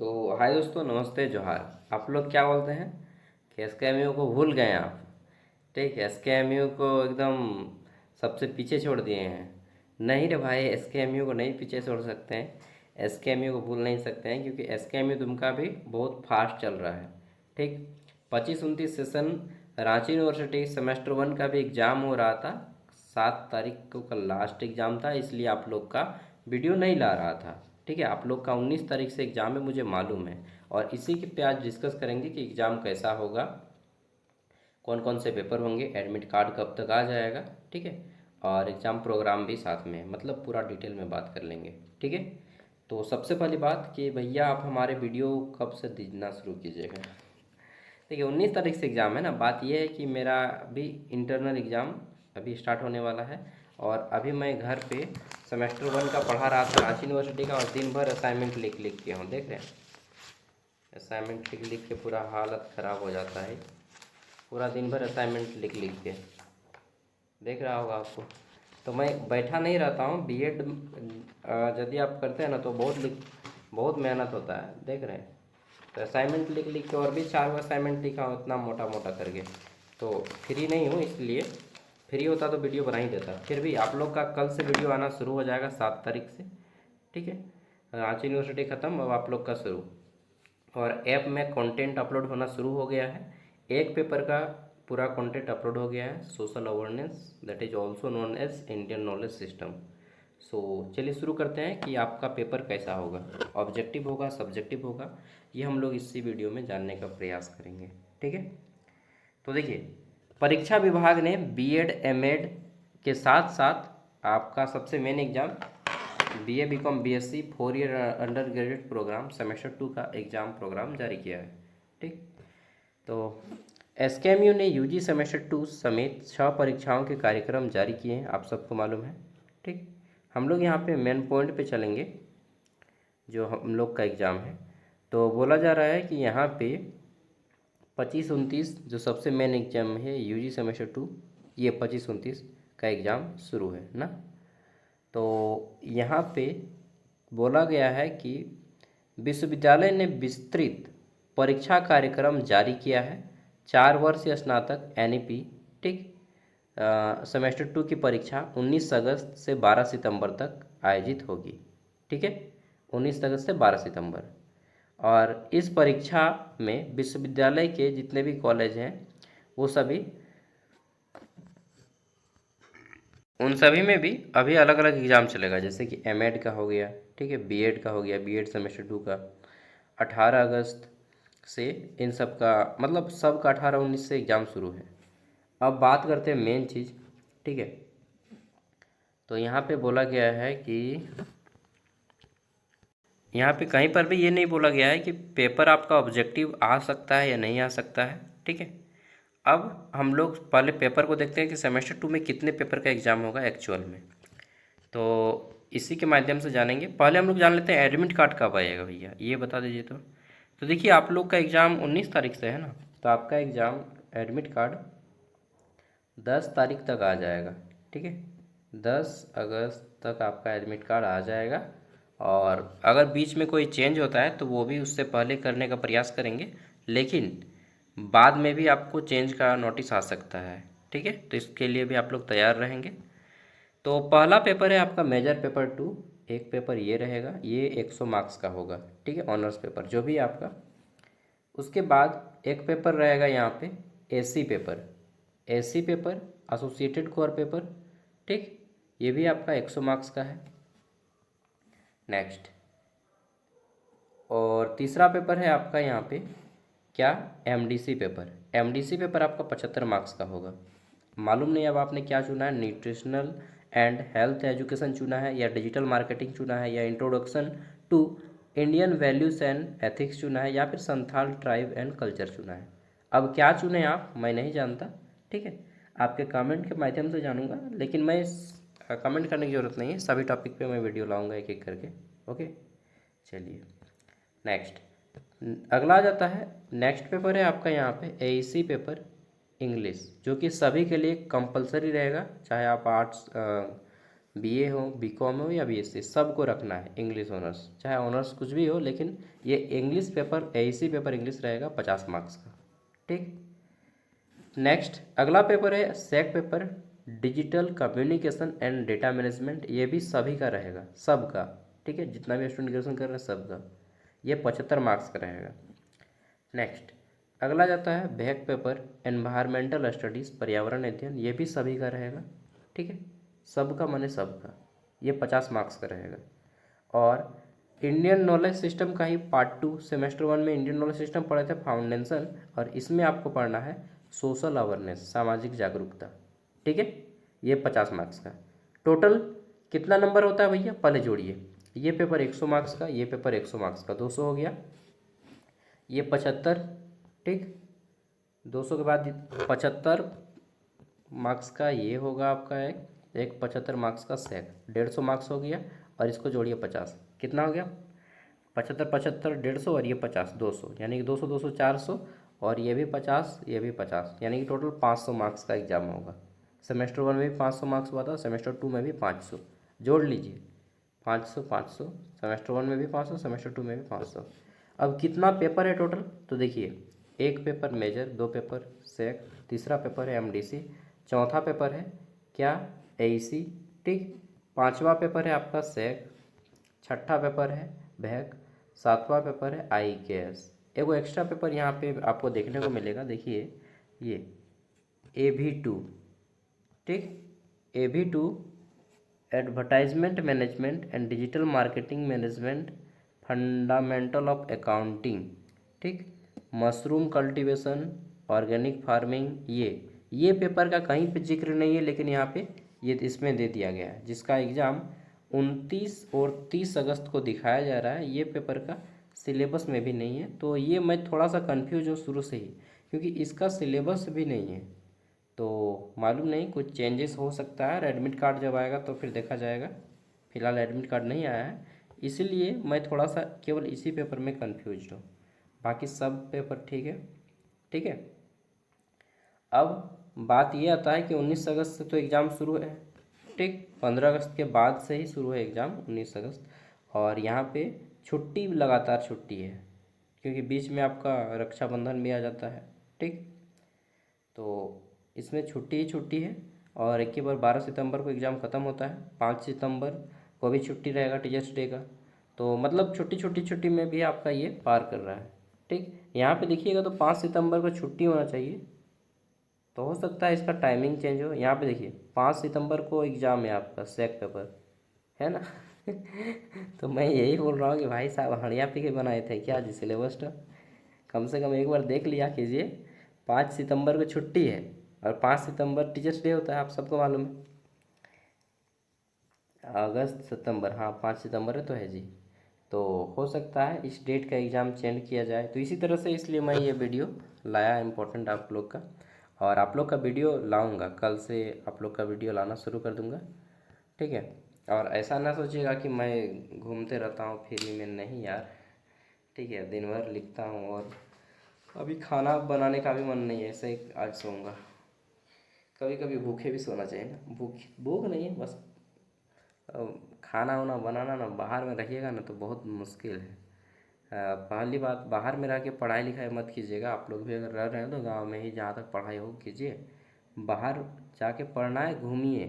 तो हाय दोस्तों, नमस्ते, जोहार। आप लोग क्या बोलते हैं कि एसकेएमयू को भूल गए आप? ठीक है, एसकेएमयू को एकदम सबसे पीछे छोड़ दिए हैं। नहीं रे भाई, एसकेएमयू को नहीं पीछे छोड़ सकते हैं। एसकेएमयू को भूल नहीं सकते हैं क्योंकि एसकेएमयू तुमका भी बहुत फास्ट चल रहा है। ठीक, 25-29 सेशन रांची यूनिवर्सिटी सेमेस्टर 1 का भी एग्ज़ाम हो रहा था। 7 तारीख को कल लास्ट एग्ज़ाम था, इसलिए आप लोग का वीडियो नहीं ला रहा था। ठीक है, आप लोग का 19 तारीख से एग्ज़ाम है, मुझे मालूम है। और इसी के पे आज डिस्कस करेंगे कि एग्ज़ाम कैसा होगा, कौन कौन से पेपर होंगे, एडमिट कार्ड कब तक आ जाएगा। ठीक है, और एग्ज़ाम प्रोग्राम भी साथ में, मतलब पूरा डिटेल में बात कर लेंगे। ठीक है, तो सबसे पहली बात कि भैया आप हमारे वीडियो कब से देखना शुरू कीजिएगा। देखिए, 19 तारीख से एग्ज़ाम है ना। बात यह है कि मेरा भी इंटरनल एग्ज़ाम अभी स्टार्ट होने वाला है। और अभी मैं घर पे सेमेस्टर 1 का पढ़ा रहा था रांची यूनिवर्सिटी का, और दिन भर असाइनमेंट लिख लिख के हूँ, देख रहे हैं। असाइनमेंट लिख लिख के पूरा हालत ख़राब हो जाता है। पूरा दिन भर असाइनमेंट लिख लिख के, देख रहा होगा आपको। तो मैं बैठा नहीं रहता हूँ। बीएड यदि आप करते हैं ना तो बहुत मेहनत होता है, देख रहे हैं। तो असाइनमेंट लिख लिख के, और भी 4 असाइनमेंट लिखा हूँ इतना मोटा मोटा करके। तो फ्री नहीं हूँ, इसलिए फ्री होता तो वीडियो बना ही देता। फिर भी आप लोग का कल से वीडियो आना शुरू हो जाएगा 7 तारीख से। ठीक है, रांची यूनिवर्सिटी ख़त्म, अब आप लोग का शुरू। और ऐप में कंटेंट अपलोड होना शुरू हो गया है। एक पेपर का पूरा कंटेंट अपलोड हो गया है, social awareness, that is also known as Indian knowledge system. So चलिए शुरू करते हैं कि आपका पेपर कैसा होगा, ऑब्जेक्टिव होगा, सब्जेक्टिव होगा, ये हम लोग इसी वीडियो में जानने का प्रयास करेंगे। ठीक है, तो देखिए, परीक्षा विभाग ने बीएड एमएड के साथ साथ आपका सबसे main exam BA BCom BSc 4 year undergraduate program semester 2 का एग्ज़ाम प्रोग्राम जारी किया है। ठीक, तो एसकेएमयू ने यूजी सेमेस्टर 2 समेत 6 परीक्षाओं के कार्यक्रम जारी किए हैं, आप सबको मालूम है। ठीक, हम लोग यहाँ पे मेन पॉइंट पे चलेंगे जो हम लोग का एग्ज़ाम है। तो बोला जा रहा है कि यहाँ पे 25-29 जो सबसे मेन एग्ज़ाम है यूजी सेमेस्टर 2, ये 25-29 का एग्ज़ाम शुरू है ना। तो यहाँ पे बोला गया है कि विश्वविद्यालय ने विस्तृत परीक्षा कार्यक्रम जारी किया है। 4 वर्षीय स्नातक एनईपी, ठीक, सेमेस्टर 2 की परीक्षा 19 अगस्त से 12 सितंबर तक आयोजित होगी। ठीक है, 19 अगस्त से 12 सितंबर। और इस परीक्षा में विश्वविद्यालय के जितने भी कॉलेज हैं वो सभी, उन सभी में भी अभी अलग अलग एग्ज़ाम चलेगा, जैसे कि एमएड का हो गया, ठीक है, बीएड का हो गया, बीएड सेमेस्टर 2 का 18 अगस्त से, इन सब का मतलब सब का 18-19 से एग्ज़ाम शुरू है। अब बात करते हैं मेन चीज़। ठीक है, तो यहाँ पे बोला गया है कि यहाँ पे कहीं पर भी ये नहीं बोला गया है कि पेपर आपका ऑब्जेक्टिव आ सकता है या नहीं आ सकता है। ठीक है, अब हम लोग पहले पेपर को देखते हैं कि सेमेस्टर 2 में कितने पेपर का एग्ज़ाम होगा एक्चुअल में। तो इसी के माध्यम से जानेंगे। पहले हम लोग जान लेते हैं एडमिट कार्ड कब आएगा, भैया ये बता दीजिए। तो देखिए, आप लोग का एग्ज़ाम 19 तारीख से है ना, तो आपका एग्ज़ाम एडमिट कार्ड 10 तारीख तक आ जाएगा। ठीक है, 10 अगस्त तक आपका एडमिट कार्ड आ जाएगा। और अगर बीच में कोई चेंज होता है तो वो भी उससे पहले करने का प्रयास करेंगे, लेकिन बाद में भी आपको चेंज का नोटिस आ सकता है। ठीक है, तो इसके लिए भी आप लोग तैयार रहेंगे। तो पहला पेपर है आपका मेजर पेपर 2। एक पेपर ये रहेगा, ये 100 मार्क्स का होगा। ठीक है, ऑनर्स पेपर जो भी आपका। उसके बाद एक पेपर रहेगा यहाँ पे AC paper, AC paper, associated core paper. ठीक, ये भी आपका 100 मार्क्स का है। नेक्स्ट, और तीसरा पेपर है आपका यहाँ पे क्या, एमडीसी पेपर। एमडीसी पेपर आपका 75 मार्क्स का होगा। मालूम नहीं अब आपने क्या चुना है, न्यूट्रिशनल एंड हेल्थ एजुकेशन चुना है, या डिजिटल मार्केटिंग चुना है, या introduction to Indian values and ethics चुना है, या फिर संथाल ट्राइब एंड कल्चर चुना है। अब क्या चुने आप, मैं नहीं जानता। ठीक है, आपके कमेंट के माध्यम से जानूंगा, लेकिन मैं कमेंट करने की ज़रूरत नहीं है, सभी टॉपिक पे मैं वीडियो लाऊंगा एक एक करके। ओके, चलिए नेक्स्ट, अगला आ जाता है। नेक्स्ट पेपर है आपका यहाँ पे एईसी पेपर इंग्लिश, जो कि सभी के लिए कंपलसरी रहेगा, चाहे आप आर्ट्स बीए हो, बीकॉम हो या बीएससी, सबको रखना है इंग्लिश ऑनर्स, चाहे ऑनर्स कुछ भी हो, लेकिन ये English paper, AEC paper English रहेगा 50 मार्क्स का। ठीक। नेक्स्ट अगला पेपर है SEC paper, digital communication and data management. ये भी सभी का रहेगा, सबका। ठीक है, जितना भी स्टूडेंट ग्रेजुएशन कर रहे हैं सबका। ये 75 मार्क्स का रहेगा। नेक्स्ट अगला जाता है बैक पेपर, एनवायरमेंटल स्टडीज़, पर्यावरण अध्ययन। ये भी सभी का रहेगा। ठीक है, सबका माने सबका। ये 50 मार्क्स का रहेगा। और इंडियन नॉलेज सिस्टम का ही पार्ट 2, सेमेस्टर 1 में इंडियन नॉलेज सिस्टम पढ़े थे फाउंडेशन, और इसमें आपको पढ़ना है सोशल अवेयरनेस, सामाजिक जागरूकता। ठीक है, ये 50 मार्क्स का। टोटल कितना नंबर होता है भैया, पहले जोड़िए। ये पेपर 100 मार्क्स का, ये पेपर 100 मार्क्स का, 200 हो गया। ये 75। ठीक, 200 के बाद 75 मार्क्स का ये होगा आपका एक 75 मार्क्स का सेक, 150 मार्क्स हो गया। और इसको जोड़िए 50, कितना हो गया, 75 75 150, और ये 50 200, यानी कि 200 200 400, और ये भी 50 ये भी 50, यानी कि टोटल 500 मार्क्स का एग्जाम होगा। सेमेस्टर 1 में भी 500 मार्क्स हुआ था, सेमेस्टर 2 में भी 500। जोड़ लीजिए, 500 500, सेमेस्टर 1 में भी 500, सेमेस्टर 2 में भी 500। अब कितना पेपर है टोटल, तो देखिए, एक पेपर मेजर, दो पेपर सेक, तीसरा पेपर है एमडीसी, चौथा पेपर है क्या, एईसी। ठीक, पांचवा पेपर है आपका सेक, छठा पेपर है भैक, सातवां पेपर है आईकेएस। एगो एक्स्ट्रा पेपर यहाँ पे आपको देखने को मिलेगा, देखिए ये AV2। ठीक, AV2 advertisement management and digital marketing management, fundamental of accounting. ठीक, मशरूम कल्टीवेशन, ऑर्गेनिक फार्मिंग। ये पेपर का कहीं पे जिक्र नहीं है, लेकिन यहाँ पे ये इसमें दे दिया गया है, जिसका एग्ज़ाम 29 और 30 अगस्त को दिखाया जा रहा है। ये पेपर का सिलेबस में भी नहीं है, तो ये मैं थोड़ा सा कंफ्यूज हूँ शुरू से ही, क्योंकि इसका सिलेबस भी नहीं है। तो मालूम नहीं, कुछ चेंजेस हो सकता है, एडमिट कार्ड जब आएगा तो फिर देखा जाएगा। फिलहाल एडमिट कार्ड नहीं आया है, इसीलिए मैं थोड़ा सा केवल इसी पेपर में कंफ्यूज हूँ। बाकी सब पेपर ठीक है। ठीक है, अब बात ये आता है कि 19 अगस्त से तो एग्ज़ाम शुरू है। ठीक, 15 अगस्त के बाद से ही शुरू है एग्ज़ाम, 19 अगस्त। और यहाँ पे छुट्टी, लगातार छुट्टी है, क्योंकि बीच में आपका रक्षाबंधन भी आ जाता है। ठीक, तो इसमें छुट्टी ही छुट्टी है। और एक ही बार 12 सितंबर को एग्ज़ाम ख़त्म होता है, 5 सितंबर को भी छुट्टी रहेगा टीचर्स डे का। तो मतलब छोटी छोटी छुट्टी में भी आपका ये पार कर रहा है। ठीक, यहाँ पे देखिएगा तो 5 सितंबर को छुट्टी होना चाहिए, तो हो सकता है इसका टाइमिंग चेंज हो। यहाँ पे देखिए 5 सितंबर को एग्ज़ाम है आपका सेक पेपर, है ना। तो मैं यही बोल रहा हूँ कि भाई साहब हड़िया पी के बनाए थे क्या जी सिलेबस। कम से कम एक बार देख लिया कीजिए। 5 सितंबर को छुट्टी है, और 5 सितंबर टीचर्स डे होता है, आप सबको मालूम है। अगस्त सितंबर, हाँ 5 सितंबर है तो है जी। तो हो सकता है इस डेट का एग्ज़ाम चेंज किया जाए, तो इसी तरह से इसलिए मैं ये वीडियो लाया इम्पोर्टेंट आप लोग का। और आप लोग का वीडियो लाऊंगा, कल से आप लोग का वीडियो लाना शुरू कर दूंगा। ठीक है, और ऐसा ना सोचिएगा कि मैं घूमते रहता हूँ फ्री में, नहीं यार। ठीक है, दिन भर लिखता हूँ, और अभी खाना बनाने का भी मन नहीं है, ऐसे ही आज सोऊंगा। कभी कभी भूखे भी सोना चाहिए ना, भूख भूख नहीं है बस। खाना वाना बनाना ना, बाहर में रहिएगा ना तो बहुत मुश्किल है। पहली बात, बाहर में रह के पढ़ाई लिखाई मत कीजिएगा। आप लोग भी अगर रह रहे हैं तो गांव में ही जहाँ तक पढ़ाई हो कीजिए। बाहर जाके पढ़ना है, घूमिए।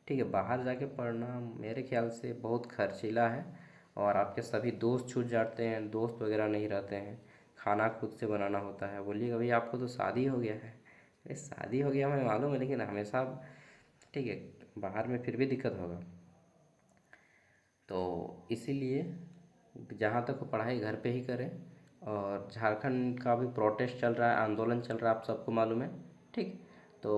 ठीक है, बाहर जाके पढ़ना मेरे ख्याल से बहुत खर्चीला है, और आपके सभी दोस्त छूट जाते हैं, दोस्त वगैरह नहीं रहते हैं, खाना खुद से बनाना होता है। बोलिएगा भैया आपको तो शादी हो गया है। अरे शादी हो गया हमें मालूम है, लेकिन हमेशा, ठीक है, बाहर में फिर भी दिक्कत होगा। तो इसीलिए जहाँ तक हो पढ़ाई घर पे ही करें। और झारखंड का भी प्रोटेस्ट चल रहा है, आंदोलन चल रहा है, आप सबको मालूम है। ठीक, तो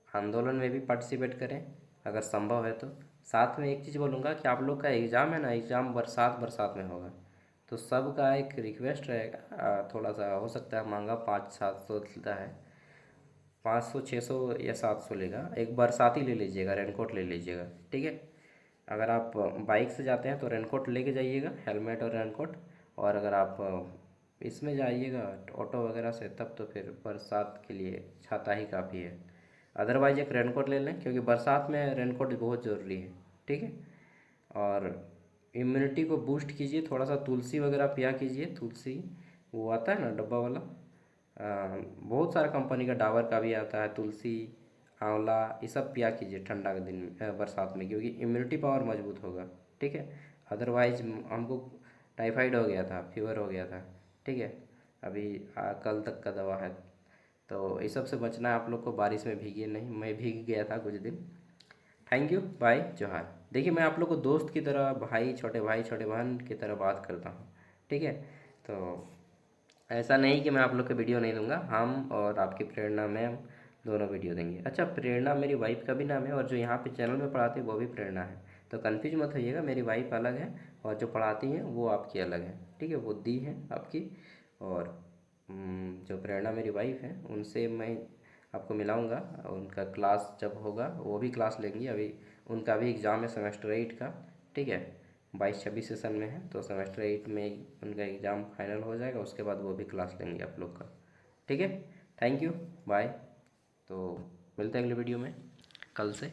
आंदोलन में भी पार्टिसिपेट करें अगर संभव है तो। साथ में एक चीज़ बोलूँगा कि आप लोग का एग्ज़ाम है ना, एग्ज़ाम बरसात बरसात में होगा, तो सबका एक रिक्वेस्ट रहेगा, थोड़ा सा हो सकता है महंगा 500 700 लेता है, 500 600 या 700 लेगा। एक बरसाती ले लीजिएगा, रेनकोट ले लीजिएगा। ठीक है, अगर आप बाइक से जाते हैं तो रेनकोट लेके जाइएगा, हेलमेट और रेनकोट। और अगर आप इसमें जाइएगा ऑटो वगैरह से, तब तो फिर बरसात के लिए छाता ही काफ़ी है। अदरवाइज एक रेनकोट ले लें, क्योंकि बरसात में रेनकोट बहुत ज़रूरी है। ठीक है। और इम्यूनिटी को बूस्ट कीजिए, थोड़ा सा तुलसी वगैरह पिया कीजिए। तुलसी वो आता है ना डब्बा वाला, बहुत सारा कंपनी का, डाबर का भी आता है, तुलसी, आंवला, ये सब पिया कीजिए ठंडा के दिन में, बरसात में, क्योंकि इम्यूनिटी पावर मजबूत होगा। ठीक है। अदरवाइज हमको टाइफाइड हो गया था, फीवर हो गया था। ठीक है। अभी कल तक का दवा है। तो इस सब से बचना है आप लोग को, बारिश में भीगे नहीं, मैं भीग गया था कुछ दिन। थैंक यू, बाय, जोहार। देखिए मैं आप लोग को दोस्त की तरह, भाई छोटे बहन की तरह बात करता हूँ। ठीक है। तो ऐसा नहीं कि मैं आप लोग को वीडियो नहीं दूंगा, हम और आपकी प्रेरणा मैम दोनों वीडियो देंगे। अच्छा, प्रेरणा मेरी वाइफ का भी नाम है, और जो यहाँ पे चैनल में पढ़ाती है वो भी प्रेरणा है। तो कन्फ्यूज मत होइएगा, मेरी वाइफ अलग है और जो पढ़ाती हैं वो आपकी अलग है। ठीक है, वो दी है आपकी। और जो प्रेरणा मेरी वाइफ है उनसे मैं आपको मिलाऊंगा। उनका क्लास जब होगा वो भी क्लास लेंगी। अभी उनका भी एग्ज़ाम है सेमेस्टर 8 का। ठीक है। 22-26 सेशन में है, तो सेमेस्टर 8 में उनका एग्ज़ाम फाइनल हो जाएगा, उसके बाद वो भी क्लास लेंगे आप लोग का। ठीक है। Thank you, bye. तो मिलते हैं अगले वीडियो में कल से।